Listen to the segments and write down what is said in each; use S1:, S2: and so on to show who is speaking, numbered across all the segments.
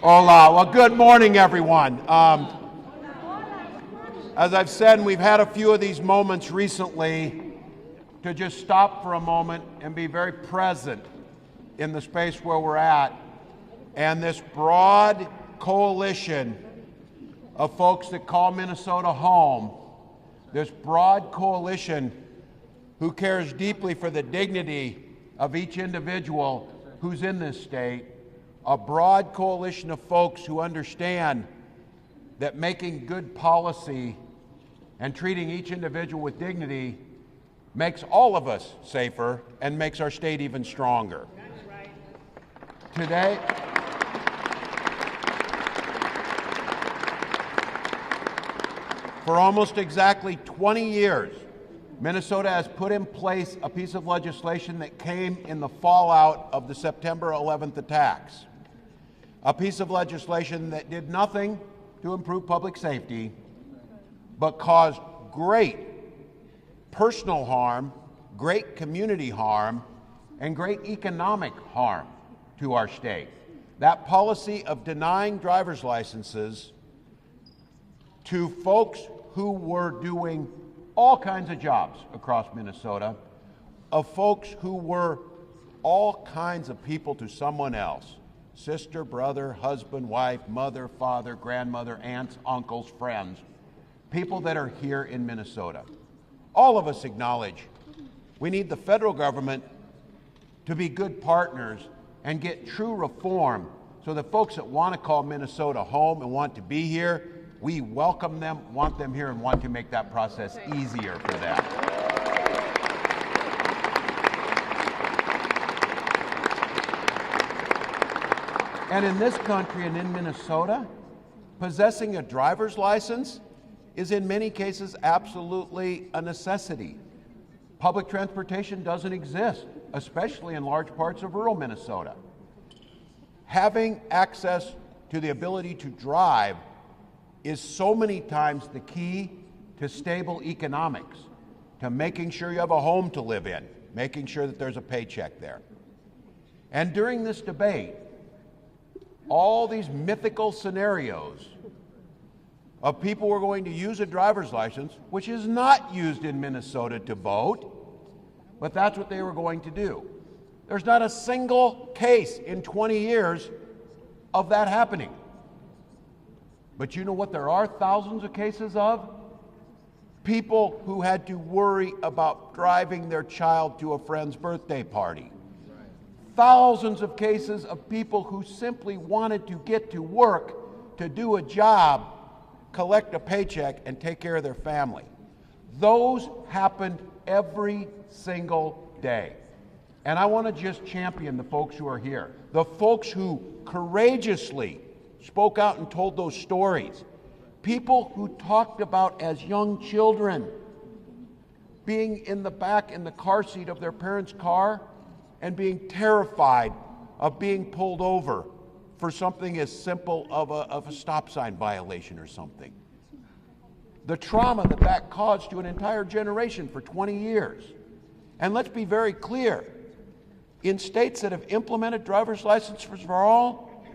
S1: Hola. Well, good morning, everyone. As I've said, we've had a few of these moments recently to just stop for a moment and be very present in the space where we're at. And this broad coalition of folks that call Minnesota home, this broad coalition who cares deeply for the dignity of each individual who's in this state, a broad coalition of folks who understand that making good policy and treating each individual with dignity makes all of us safer and makes our state even stronger.
S2: That's right.
S1: Today, for almost exactly 20 years, Minnesota has put in place a piece of legislation that came in the fallout of the September 11th attacks. A piece of legislation that did nothing to improve public safety, but caused great personal harm, great community harm, and great economic harm to our state. That policy of denying driver's licenses to folks who were doing all kinds of jobs across Minnesota, of folks who were all kinds of people to someone else, sister, brother, husband, wife, mother, father, grandmother, aunts, uncles, friends, people that are here in Minnesota. All of us acknowledge we need the federal government to be good partners and get true reform so that folks that want to call Minnesota home and want to be here, we welcome them, want them here, and want to make that process easier for them. And in this country and in Minnesota, possessing a driver's license is in many cases absolutely a necessity. Public transportation doesn't exist, especially in large parts of rural Minnesota. Having access to the ability to drive is so many times the key to stable economics, to making sure you have a home to live in, making sure that there's a paycheck there. And during this debate, all these mythical scenarios of people who are going to use a driver's license, which is not used in Minnesota to vote, but that's what they were going to do. There's not a single case in 20 years of that happening. But you know what there are thousands of cases of? People who had to worry about driving their child to a friend's birthday party. Thousands of cases of people who simply wanted to get to work, to do a job, collect a paycheck, and take care of their family. Those happened every single day. And I want to just champion the folks who are here, the folks who courageously spoke out and told those stories. People who talked about as young children being in the back in the car seat of their parents' car and being terrified of being pulled over for something as simple of a stop sign violation or something. The trauma that caused to an entire generation for 20 years. And let's be very clear, in states that have implemented driver's licenses for all,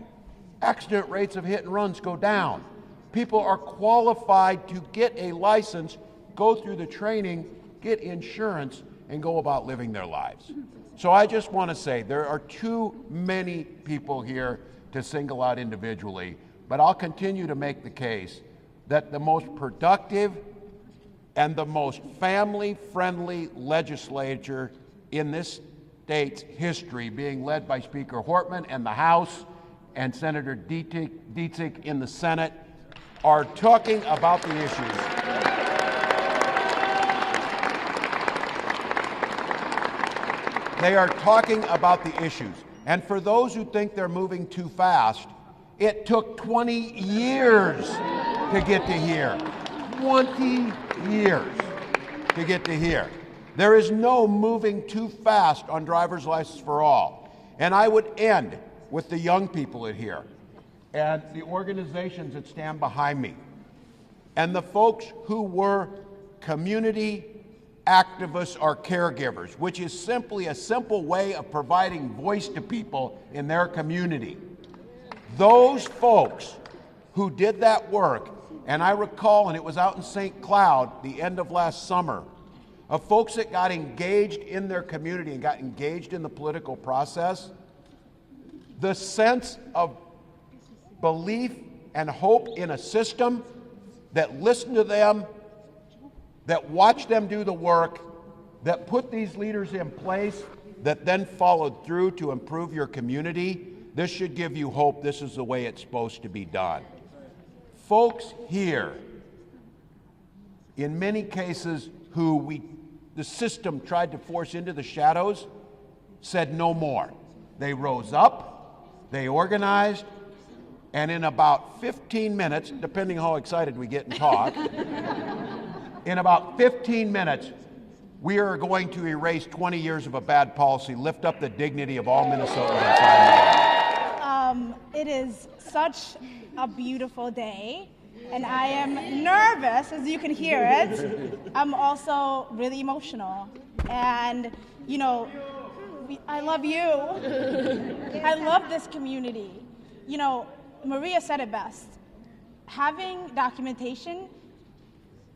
S1: accident rates of hit and runs go down. People are qualified to get a license, go through the training, get insurance, and go about living their lives. So I just want to say there are too many people here to single out individually, but I'll continue to make the case that the most productive and the most family-friendly legislature in this state's history, being led by Speaker Hortman and the House, and Senator Dietzig in the Senate, are talking about the issues. They are talking about the issues. And for those who think they're moving too fast, it took 20 years to get to here. 20 years to get to here. There is no moving too fast on driver's license for all. And I would end with the young people in here and the organizations that stand behind me and the folks who were community activists or caregivers, which is simply a simple way of providing voice to people in their community. Those folks who did that work, and I recall, and it was out in St. Cloud the end of last summer, of folks that got engaged in their community and got engaged in the political process, the sense of belief and hope in a system that listened to them, that watched them do the work, that put these leaders in place, that then followed through to improve your community, this should give you hope. This is the way it's supposed to be done. Folks here, in many cases, who the system tried to force into the shadows, said no more. They rose up, they organized, and in about 15 minutes, depending how excited we get and talk, in about 15 minutes, we are going to erase 20 years of a bad policy, lift up the dignity of all Minnesotans and try them.
S3: It is such a beautiful day, and I am nervous, as you can hear it. I'm also really emotional, and you know, I love you. I love this community. You know, Maria said it best. Having documentation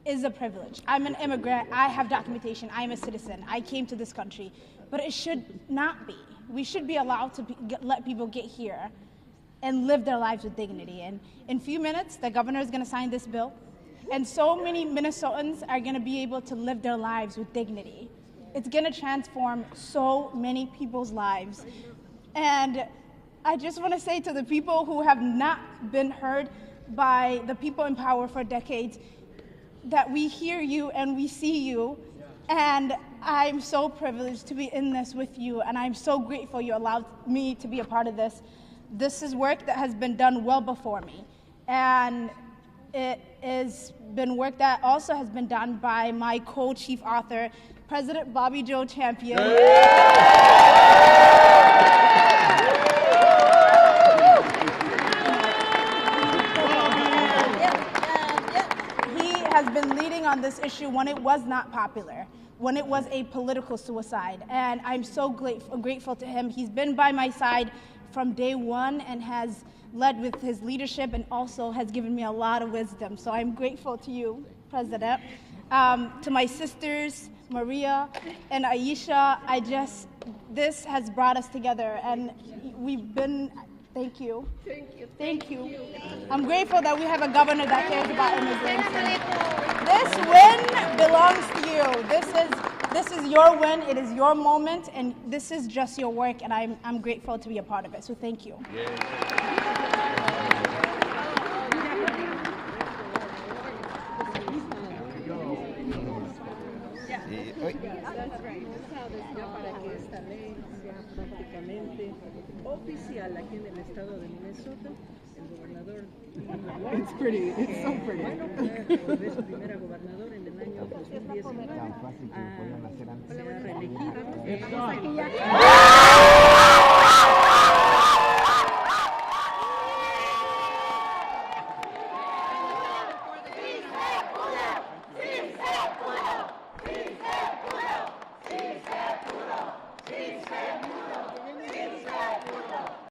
S3: is a privilege. I'm an immigrant. I have documentation. I am a citizen. I came to this country, but it should not be. We should be allowed to let people get here and live their lives with dignity. And in a few minutes, the governor is going to sign this bill, and so many Minnesotans are going to be able to live their lives with dignity. It's going to transform so many people's lives. And I just want to say to the people who have not been heard by the people in power for decades, that we hear you and we see you, and I'm so privileged to be in this with you, and I'm so grateful you allowed me to be a part of this. This is work that has been done well before me, and it has been work that also has been done by my co-chief author, President Bobby Joe Champion. Has been leading on this issue when it was not popular, when it was a political suicide, and I'm so grateful to him. He's been by my side from day one and has led with his leadership and also has given me a lot of wisdom. So I'm grateful to you, President. To my sisters, Maria and Aisha, this has brought us together, and we've been. Thank you. Thank you. I'm grateful that we have a governor that cares about immigrants. This win belongs to you. This is your win. It is your moment, and this is just your work, and I'm grateful to be a part of it. So thank you.
S4: Oficial aquí en el estado de Minnesota, el gobernador.
S5: It's pretty. It's so pretty.
S4: Fue su primera gobernador en el año 2019. Se ha reelegido.